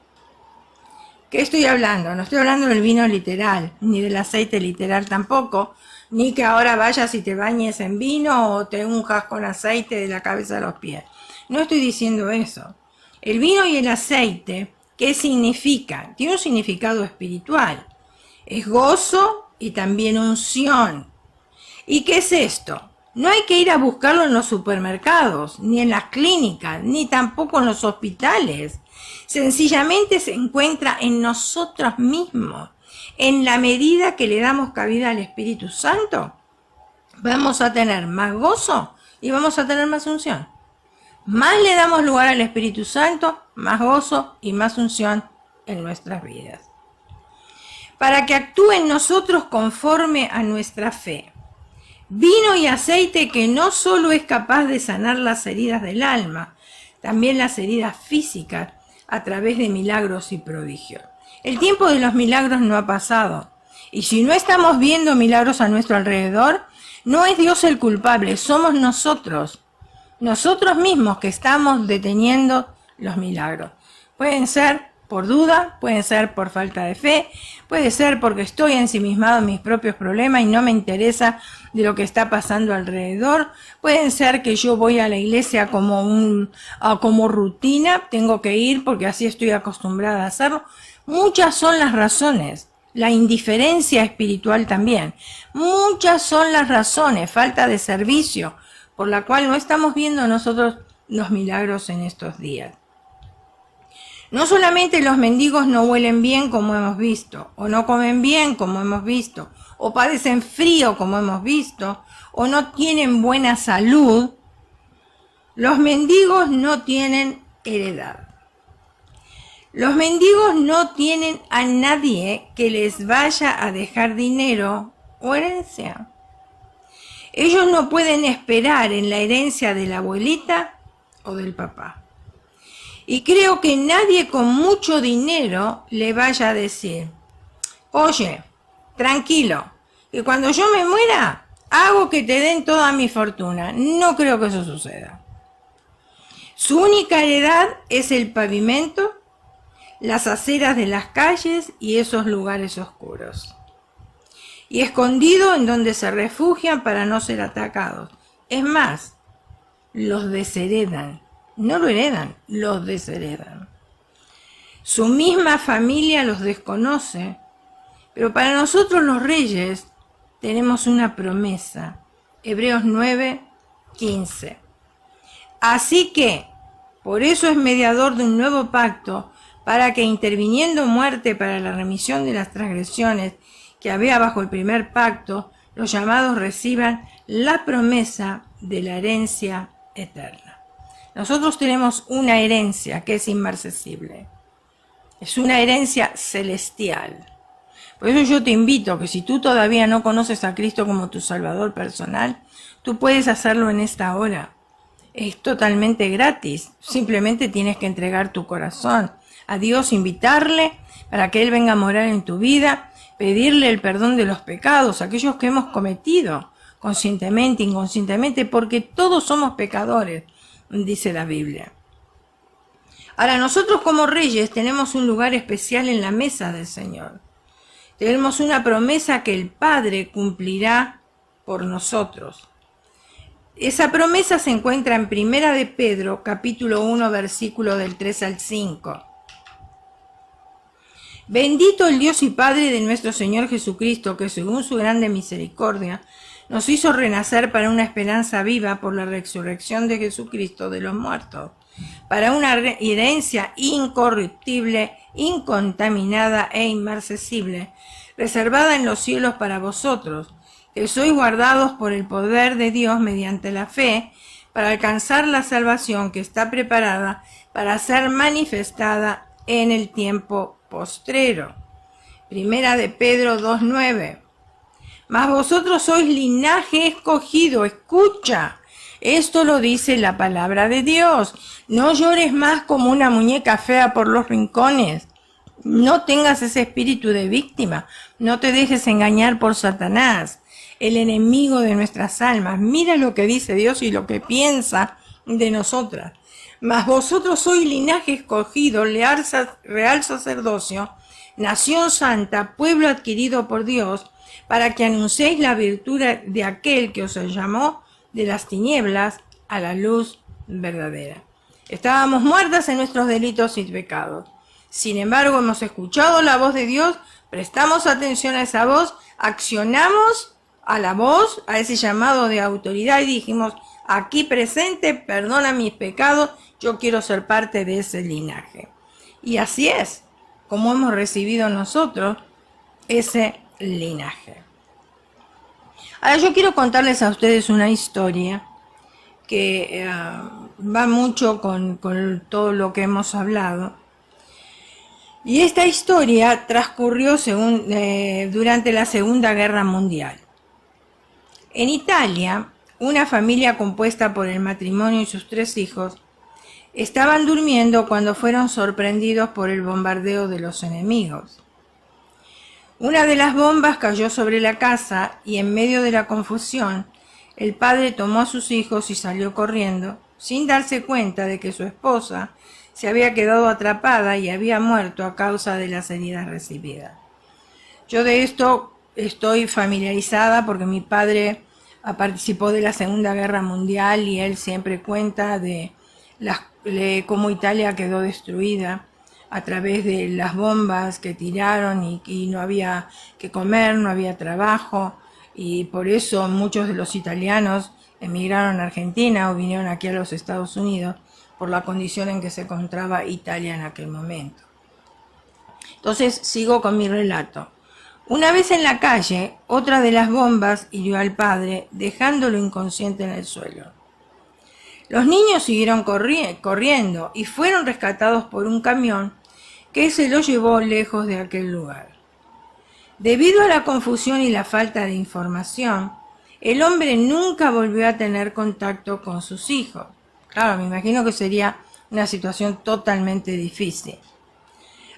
¿Qué estoy hablando? No estoy hablando del vino literal, ni del aceite literal tampoco, ni que ahora vayas y te bañes en vino o te unjas con aceite de la cabeza a los pies. No estoy diciendo eso. El vino y el aceite, ¿qué significa? Tiene un significado espiritual. Es gozo y también unción. ¿Y qué es esto? No hay que ir a buscarlo en los supermercados, ni en las clínicas, ni tampoco en los hospitales. Sencillamente se encuentra en nosotros mismos. En la medida que le damos cabida al Espíritu Santo, vamos a tener más gozo y vamos a tener más unción. Más le damos lugar al Espíritu Santo, más gozo y más unción en nuestras vidas. Para que actúe en nosotros conforme a nuestra fe. Vino y aceite que no solo es capaz de sanar las heridas del alma, también las heridas físicas a través de milagros y prodigios. El tiempo de los milagros no ha pasado. Y si no estamos viendo milagros a nuestro alrededor, no es Dios el culpable, somos nosotros mismos que estamos deteniendo los milagros. Pueden ser por duda, pueden ser por falta de fe, puede ser porque estoy ensimismado en mis propios problemas y no me interesa de lo que está pasando alrededor, pueden ser que yo voy a la iglesia como rutina, tengo que ir porque así estoy acostumbrada a hacerlo. Muchas son las razones, la indiferencia espiritual también, muchas son las razones, falta de servicio, por la cual no estamos viendo nosotros los milagros en estos días. No solamente los mendigos no huelen bien como hemos visto, o no comen bien como hemos visto, o padecen frío como hemos visto, o no tienen buena salud, los mendigos no tienen heredad. Los mendigos no tienen a nadie que les vaya a dejar dinero o herencia. Ellos no pueden esperar en la herencia de la abuelita o del papá. Y creo que nadie con mucho dinero le vaya a decir: oye, tranquilo, que cuando yo me muera, hago que te den toda mi fortuna. No creo que eso suceda. Su única heredad es el pavimento, las aceras de las calles y esos lugares oscuros. Y escondido en donde se refugian para no ser atacados. Es más, los desheredan. No lo heredan, los desheredan. Su misma familia los desconoce, pero para nosotros los reyes tenemos una promesa. Hebreos 9:15. Así que, por eso es mediador de un nuevo pacto, para que interviniendo muerte para la remisión de las transgresiones que había bajo el primer pacto, los llamados reciban la promesa de la herencia eterna. Nosotros tenemos una herencia que es inmarcesible. Es una herencia celestial. Por eso yo te invito que si tú todavía no conoces a Cristo como tu Salvador personal, tú puedes hacerlo en esta hora. Es totalmente gratis. Simplemente tienes que entregar tu corazón a Dios, invitarle para que Él venga a morar en tu vida, pedirle el perdón de los pecados, aquellos que hemos cometido conscientemente, inconscientemente, porque todos somos pecadores, dice la Biblia. Ahora, nosotros como reyes tenemos un lugar especial en la mesa del Señor. Tenemos una promesa que el Padre cumplirá por nosotros. Esa promesa se encuentra en Primera de Pedro, capítulo 1, versículo del 3 al 5. Bendito el Dios y Padre de nuestro Señor Jesucristo, que según su grande misericordia nos hizo renacer para una esperanza viva por la resurrección de Jesucristo de los muertos, para una herencia incorruptible, incontaminada e inmarcesible, reservada en los cielos para vosotros, que sois guardados por el poder de Dios mediante la fe, para alcanzar la salvación que está preparada para ser manifestada en el tiempo postrero. Primera de Pedro 2:9. Mas vosotros sois linaje escogido, escucha, esto lo dice la palabra de Dios. No llores más como una muñeca fea por los rincones. No tengas ese espíritu de víctima. No te dejes engañar por Satanás, el enemigo de nuestras almas. Mira lo que dice Dios y lo que piensa de nosotras. Mas vosotros sois linaje escogido, real sacerdocio, nación santa, pueblo adquirido por Dios, para que anunciéis la virtud de aquel que os llamó de las tinieblas a la luz verdadera. Estábamos muertas en nuestros delitos y pecados. Sin embargo, hemos escuchado la voz de Dios, prestamos atención a esa voz, accionamos a la voz, a ese llamado de autoridad y dijimos, aquí presente, perdona mis pecados, yo quiero ser parte de ese linaje. Y así es como hemos recibido nosotros ese linaje. Ahora yo quiero contarles a ustedes una historia que va mucho con todo lo que hemos hablado. Y esta historia transcurrió durante la Segunda Guerra Mundial. En Italia, una familia compuesta por el matrimonio y sus 3 hijos estaban durmiendo cuando fueron sorprendidos por el bombardeo de los enemigos. Una de las bombas cayó sobre la casa y en medio de la confusión, el padre tomó a sus hijos y salió corriendo, sin darse cuenta de que su esposa se había quedado atrapada y había muerto a causa de las heridas recibidas. Yo de esto estoy familiarizada porque mi padre participó de la Segunda Guerra Mundial y él siempre cuenta de cómo Italia quedó destruida a través de las bombas que tiraron y no había que comer, no había trabajo, y por eso muchos de los italianos emigraron a Argentina o vinieron aquí a los Estados Unidos por la condición en que se encontraba Italia en aquel momento. Entonces sigo con mi relato. Una vez en la calle, otra de las bombas hirió al padre, dejándolo inconsciente en el suelo. Los niños siguieron corriendo y fueron rescatados por un camión que se los llevó lejos de aquel lugar. Debido a la confusión y la falta de información, el hombre nunca volvió a tener contacto con sus hijos. Claro, me imagino que sería una situación totalmente difícil.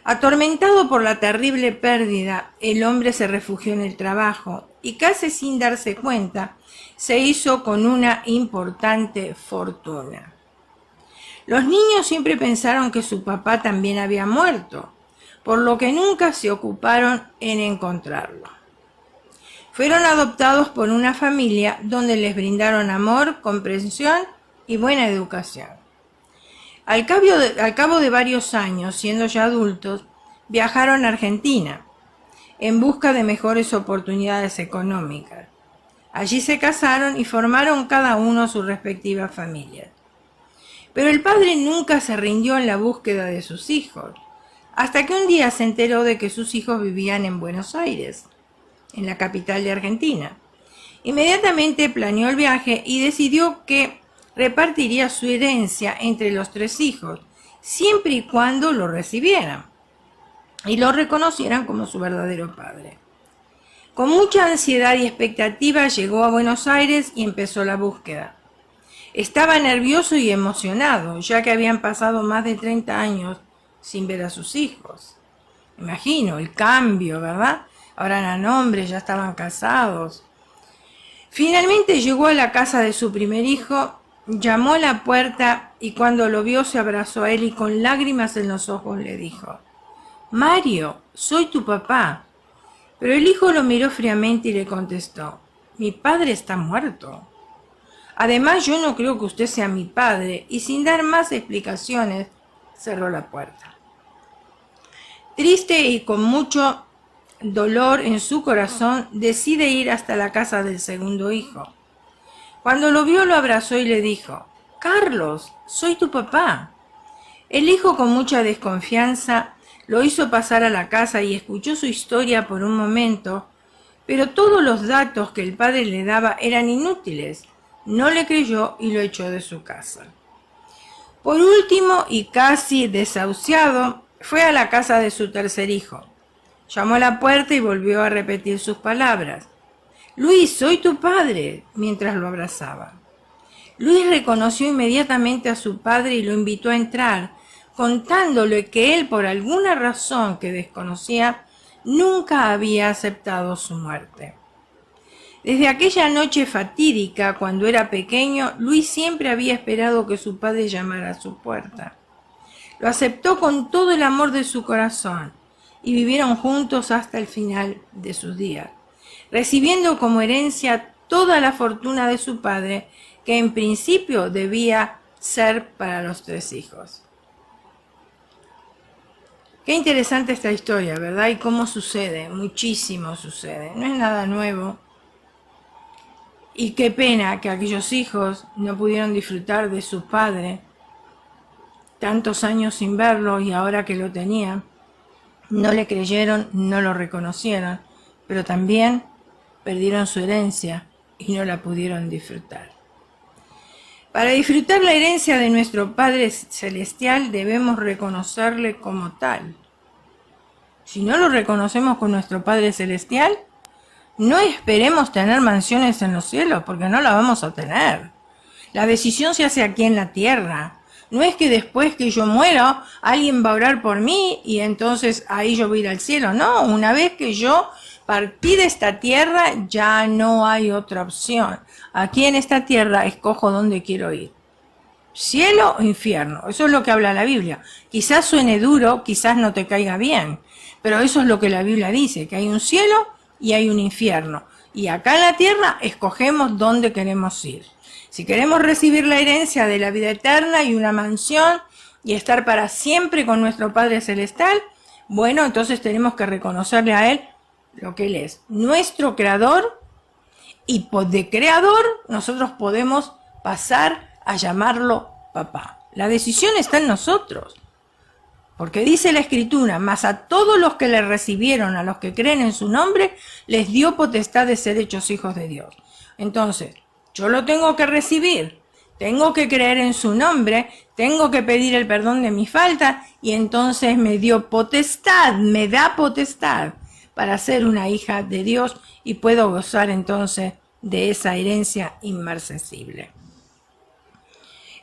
Atormentado por la terrible pérdida, el hombre se refugió en el trabajo y casi sin darse cuenta, se hizo con una importante fortuna. Los niños siempre pensaron que su papá también había muerto, por lo que nunca se ocuparon en encontrarlo. Fueron adoptados por una familia donde les brindaron amor, comprensión y buena educación. Al cabo de varios años, siendo ya adultos, viajaron a Argentina en busca de mejores oportunidades económicas. Allí se casaron y formaron cada uno sus respectivas familias. Pero el padre nunca se rindió en la búsqueda de sus hijos, hasta que un día se enteró de que sus hijos vivían en Buenos Aires, en la capital de Argentina. Inmediatamente planeó el viaje y decidió que repartiría su herencia entre los 3 hijos, siempre y cuando lo recibieran y lo reconocieran como su verdadero padre. Con mucha ansiedad y expectativa llegó a Buenos Aires y empezó la búsqueda. Estaba nervioso y emocionado, ya que habían pasado más de 30 años sin ver a sus hijos. Imagino el cambio, ¿verdad? Ahora eran hombres, ya estaban casados. Finalmente llegó a la casa de su primer hijo, llamó a la puerta y cuando lo vio se abrazó a él y con lágrimas en los ojos le dijo: «Mario, soy tu papá». Pero el hijo lo miró fríamente y le contestó: «Mi padre está muerto. Además, yo no creo que usted sea mi padre», y sin dar más explicaciones, cerró la puerta. Triste y con mucho dolor en su corazón, decide ir hasta la casa del segundo hijo. Cuando lo vio, lo abrazó y le dijo: «Carlos, soy tu papá». El hijo, con mucha desconfianza, lo hizo pasar a la casa y escuchó su historia por un momento, pero todos los datos que el padre le daba eran inútiles. No le creyó y lo echó de su casa. Por último, y casi desahuciado, fue a la casa de su tercer hijo. Llamó a la puerta y volvió a repetir sus palabras: «Luis, soy tu padre», mientras lo abrazaba. Luis reconoció inmediatamente a su padre y lo invitó a entrar, contándole que él, por alguna razón que desconocía, nunca había aceptado su muerte. Desde aquella noche fatídica, cuando era pequeño, Luis siempre había esperado que su padre llamara a su puerta. Lo aceptó con todo el amor de su corazón y vivieron juntos hasta el final de sus días, recibiendo como herencia toda la fortuna de su padre, que en principio debía ser para los 3 hijos. Qué interesante esta historia, ¿verdad? Y cómo sucede, muchísimo sucede, no es nada nuevo. Y qué pena que aquellos hijos no pudieron disfrutar de su padre, tantos años sin verlo, y ahora que lo tenían, no le creyeron, no lo reconocieron, pero también perdieron su herencia y no la pudieron disfrutar. Para disfrutar la herencia de nuestro Padre Celestial debemos reconocerle como tal. Si no lo reconocemos con nuestro Padre Celestial, no esperemos tener mansiones en los cielos, porque no la vamos a tener. La decisión se hace aquí en la tierra. No es que después que yo muero, alguien va a orar por mí y entonces ahí yo voy a ir al cielo. No, una vez que yo partí de esta tierra, ya no hay otra opción. Aquí en esta tierra escojo dónde quiero ir. Cielo o infierno. Eso es lo que habla la Biblia. Quizás suene duro, quizás no te caiga bien, pero eso es lo que la Biblia dice, que hay un cielo y hay un infierno. Y acá en la tierra escogemos dónde queremos ir. Si queremos recibir la herencia de la vida eterna y una mansión y estar para siempre con nuestro Padre Celestial, bueno, entonces tenemos que reconocerle a Él lo que Él es, nuestro creador, y de creador nosotros podemos pasar a llamarlo papá. La decisión está en nosotros. Porque dice la Escritura: mas a todos los que le recibieron, a los que creen en su nombre, les dio potestad de ser hechos hijos de Dios. Entonces, yo lo tengo que recibir, tengo que creer en su nombre, tengo que pedir el perdón de mi falta, y entonces me dio potestad, me da potestad para ser una hija de Dios, y puedo gozar entonces de esa herencia inmarcesible.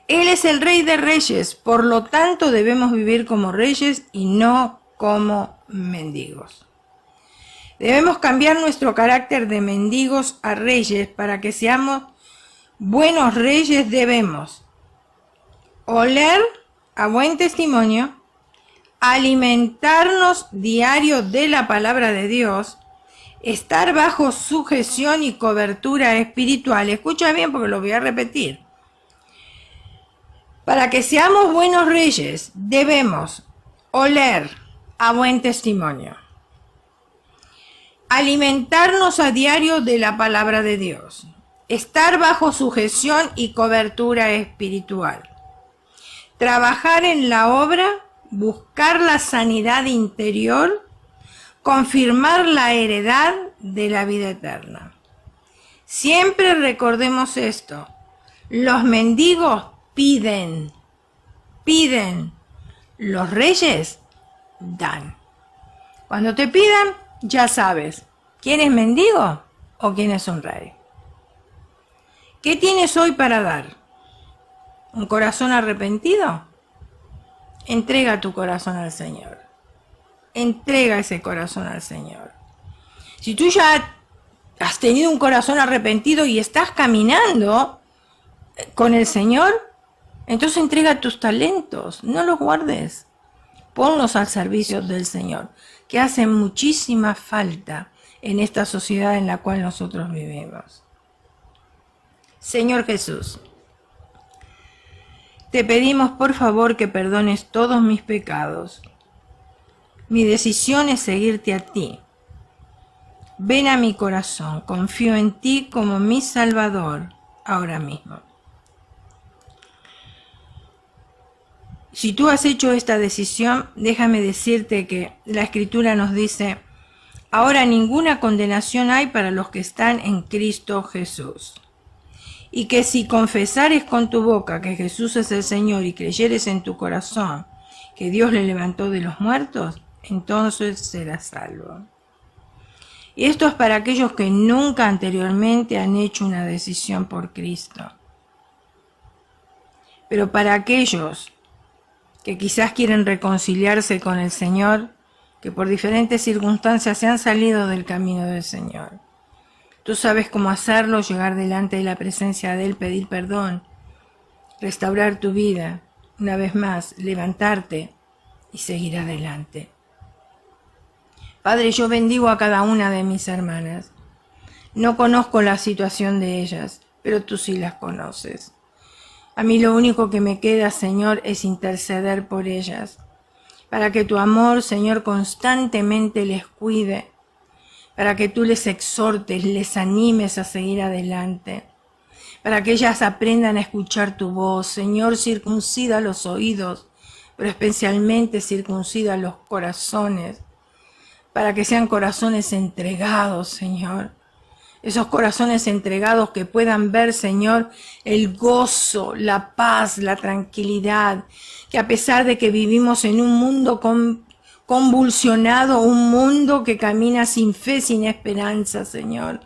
Él es el Rey de Reyes, por lo tanto debemos vivir como reyes y no como mendigos. Debemos cambiar nuestro carácter de mendigos a reyes. Para que seamos buenos reyes debemos oler a buen testimonio, alimentarnos diario de la palabra de Dios, estar bajo sujeción y cobertura espiritual. Escucha bien porque lo voy a repetir. Para que seamos buenos reyes, debemos oler a buen testimonio, alimentarnos a diario de la palabra de Dios, estar bajo sujeción y cobertura espiritual, trabajar en la obra, buscar la sanidad interior, confirmar la heredad de la vida eterna. Siempre recordemos esto: los mendigos piden, los reyes dan. Cuando te pidan, ya sabes quién es mendigo o quién es un rey. ¿Qué tienes hoy para dar? ¿Un corazón arrepentido? Entrega tu corazón al Señor. Entrega ese corazón al Señor. Si tú ya has tenido un corazón arrepentido y estás caminando con el Señor, entonces entrega tus talentos, no los guardes. Ponlos al servicio del Señor, que hace muchísima falta en esta sociedad en la cual nosotros vivimos. Señor Jesús, te pedimos por favor que perdones todos mis pecados. Mi decisión es seguirte a ti. Ven a mi corazón, confío en ti como mi Salvador ahora mismo. Si tú has hecho esta decisión, déjame decirte que la Escritura nos dice: ahora ninguna condenación hay para los que están en Cristo Jesús. Y que si confesares con tu boca que Jesús es el Señor y creyeres en tu corazón que Dios le levantó de los muertos, entonces serás salvo. Y esto es para aquellos que nunca anteriormente han hecho una decisión por Cristo. Pero para aquellos que quizás quieren reconciliarse con el Señor, que por diferentes circunstancias se han salido del camino del Señor. Tú sabes cómo hacerlo: llegar delante de la presencia de Él, pedir perdón, restaurar tu vida, una vez más, levantarte y seguir adelante. Padre, yo bendigo a cada una de mis hermanas. No conozco la situación de ellas, pero tú sí las conoces. A mí lo único que me queda, Señor, es interceder por ellas, para que tu amor, Señor, constantemente les cuide, para que tú les exhortes, les animes a seguir adelante, para que ellas aprendan a escuchar tu voz. Señor, circuncida los oídos, pero especialmente circuncida los corazones, para que sean corazones entregados, Señor. Esos corazones entregados que puedan ver, Señor, el gozo, la paz, la tranquilidad, que a pesar de que vivimos en un mundo convulsionado, un mundo que camina sin fe, sin esperanza, Señor,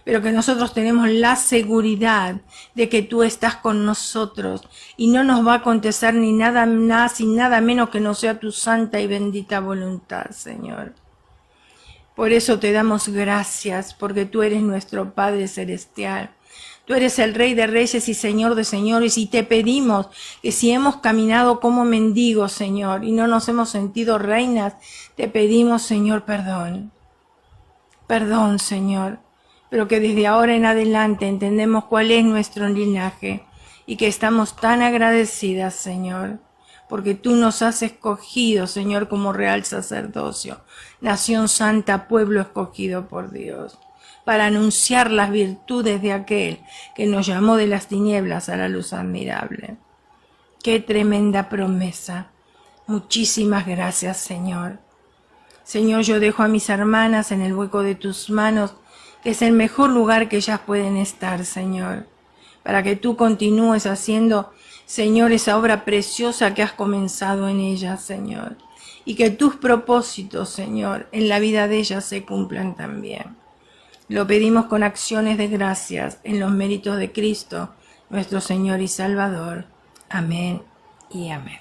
pero que nosotros tenemos la seguridad de que tú estás con nosotros y no nos va a acontecer ni nada más y nada menos que no sea tu santa y bendita voluntad, Señor. Por eso te damos gracias, porque tú eres nuestro Padre Celestial. Tú eres el Rey de Reyes y Señor de Señores, y te pedimos que si hemos caminado como mendigos, Señor, y no nos hemos sentido reinas, te pedimos, Señor, perdón. Perdón, Señor, pero que desde ahora en adelante entendemos cuál es nuestro linaje y que estamos tan agradecidas, Señor, porque tú nos has escogido, Señor, como real sacerdocio, nación santa, pueblo escogido por Dios, para anunciar las virtudes de aquel que nos llamó de las tinieblas a la luz admirable. ¡Qué tremenda promesa! Muchísimas gracias, Señor. Señor, yo dejo a mis hermanas en el hueco de tus manos, que es el mejor lugar que ellas pueden estar, Señor, para que tú continúes haciendo, Señor, esa obra preciosa que has comenzado en ellas, Señor, y que tus propósitos, Señor, en la vida de ellas se cumplan también. Lo pedimos con acciones de gracias en los méritos de Cristo, nuestro Señor y Salvador. Amén y amén.